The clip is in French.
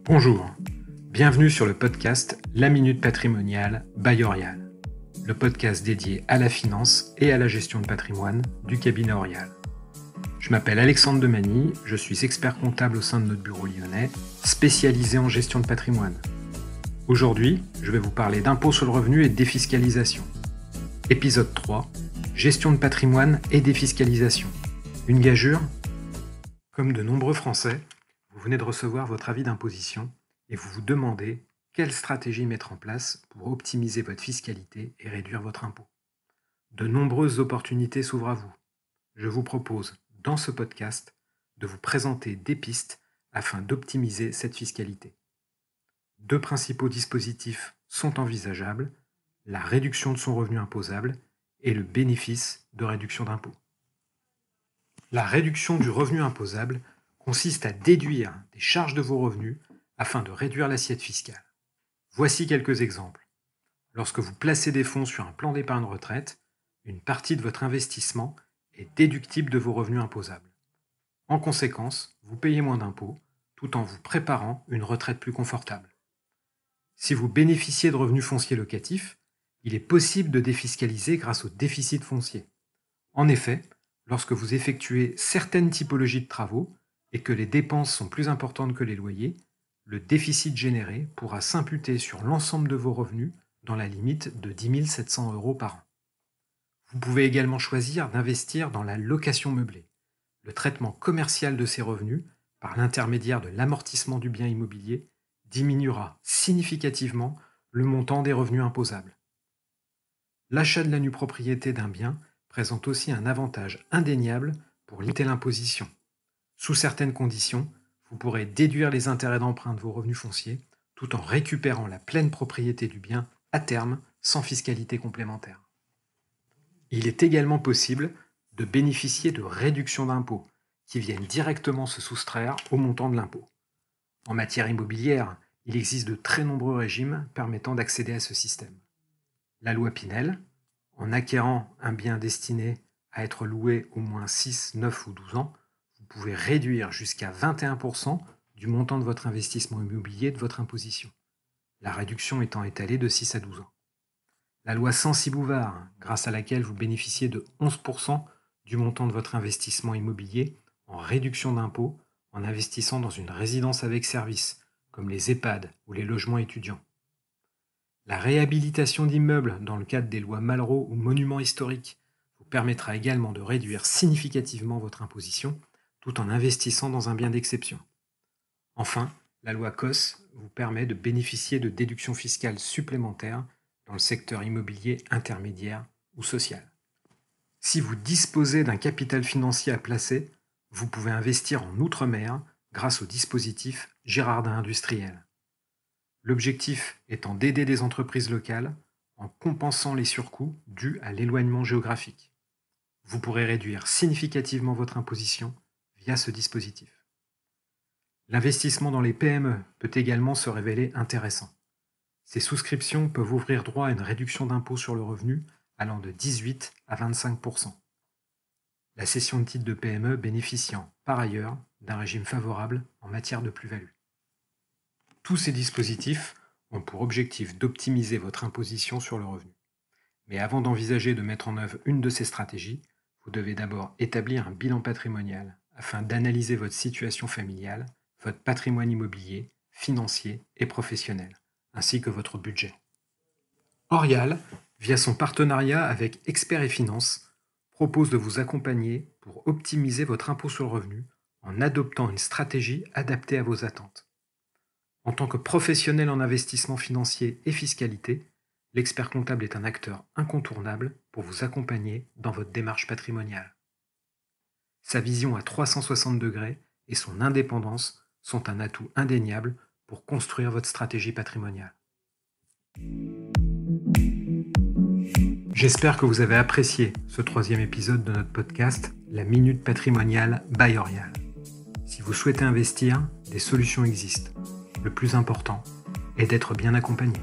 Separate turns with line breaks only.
Bonjour, bienvenue sur le podcast La Minute Patrimoniale by Orial, le podcast dédié à la finance et à la gestion de patrimoine du cabinet Orial. Je m'appelle Alexandre Demany, je suis expert comptable au sein de notre bureau lyonnais, spécialisé en gestion de patrimoine. Aujourd'hui, je vais vous parler d'impôt sur le revenu et de défiscalisation. Épisode 3, gestion de patrimoine et défiscalisation. Une gageure ? Comme de nombreux Français, vous venez de recevoir votre avis d'imposition et vous vous demandez quelle stratégie mettre en place pour optimiser votre fiscalité et réduire votre impôt. De nombreuses opportunités s'ouvrent à vous. Je vous propose, dans ce podcast, de vous présenter des pistes afin d'optimiser cette fiscalité. Deux principaux dispositifs sont envisageables, la réduction de son revenu imposable et le bénéfice de réduction d'impôt. La réduction du revenu imposable consiste à déduire des charges de vos revenus afin de réduire l'assiette fiscale. Voici quelques exemples. Lorsque vous placez des fonds sur un plan d'épargne retraite, une partie de votre investissement est déductible de vos revenus imposables. En conséquence, vous payez moins d'impôts tout en vous préparant une retraite plus confortable. Si vous bénéficiez de revenus fonciers locatifs, il est possible de défiscaliser grâce au déficit foncier. En effet, lorsque vous effectuez certaines typologies de travaux et que les dépenses sont plus importantes que les loyers, le déficit généré pourra s'imputer sur l'ensemble de vos revenus dans la limite de 10 700 € par an. Vous pouvez également choisir d'investir dans la location meublée. Le traitement commercial de ces revenus, par l'intermédiaire de l'amortissement du bien immobilier, diminuera significativement le montant des revenus imposables. L'achat de la nue propriété d'un bien présente aussi un avantage indéniable pour limiter l'imposition. Sous certaines conditions, vous pourrez déduire les intérêts d'emprunt de vos revenus fonciers tout en récupérant la pleine propriété du bien à terme sans fiscalité complémentaire. Il est également possible de bénéficier de réductions d'impôts qui viennent directement se soustraire au montant de l'impôt. En matière immobilière, il existe de très nombreux régimes permettant d'accéder à ce système. La loi Pinel, en acquérant un bien destiné à être loué au moins 6, 9 ou 12 ans, vous pouvez réduire jusqu'à 21% du montant de votre investissement immobilier de votre imposition, la réduction étant étalée de 6 à 12 ans. La loi Censi-Bouvard, grâce à laquelle vous bénéficiez de 11% du montant de votre investissement immobilier en réduction d'impôt en investissant dans une résidence avec service, comme les EHPAD ou les logements étudiants. La réhabilitation d'immeubles dans le cadre des lois Malraux ou monuments historiques vous permettra également de réduire significativement votre imposition tout en investissant dans un bien d'exception. Enfin, la loi COS vous permet de bénéficier de déductions fiscales supplémentaires dans le secteur immobilier intermédiaire ou social. Si vous disposez d'un capital financier à placer, vous pouvez investir en Outre-mer grâce au dispositif Girardin Industriel. L'objectif étant d'aider les entreprises locales en compensant les surcoûts dus à l'éloignement géographique. Vous pourrez réduire significativement votre imposition via ce dispositif. L'investissement dans les PME peut également se révéler intéressant. Ces souscriptions peuvent ouvrir droit à une réduction d'impôt sur le revenu allant de 18 à 25%. La cession de titres de PME bénéficiant, par ailleurs, d'un régime favorable en matière de plus-value. Tous ces dispositifs ont pour objectif d'optimiser votre imposition sur le revenu. Mais avant d'envisager de mettre en œuvre une de ces stratégies, vous devez d'abord établir un bilan patrimonial afin d'analyser votre situation familiale, votre patrimoine immobilier, financier et professionnel, ainsi que votre budget. Orial, via son partenariat avec Experts et Finances, propose de vous accompagner pour optimiser votre impôt sur le revenu en adoptant une stratégie adaptée à vos attentes. En tant que professionnel en investissement financier et fiscalité, l'expert comptable est un acteur incontournable pour vous accompagner dans votre démarche patrimoniale. Sa vision à 360 degrés et son indépendance sont un atout indéniable pour construire votre stratégie patrimoniale. J'espère que vous avez apprécié ce 3e épisode de notre podcast La Minute Patrimoniale by Orial. Si vous souhaitez investir, des solutions existent. Le plus important est d'être bien accompagné.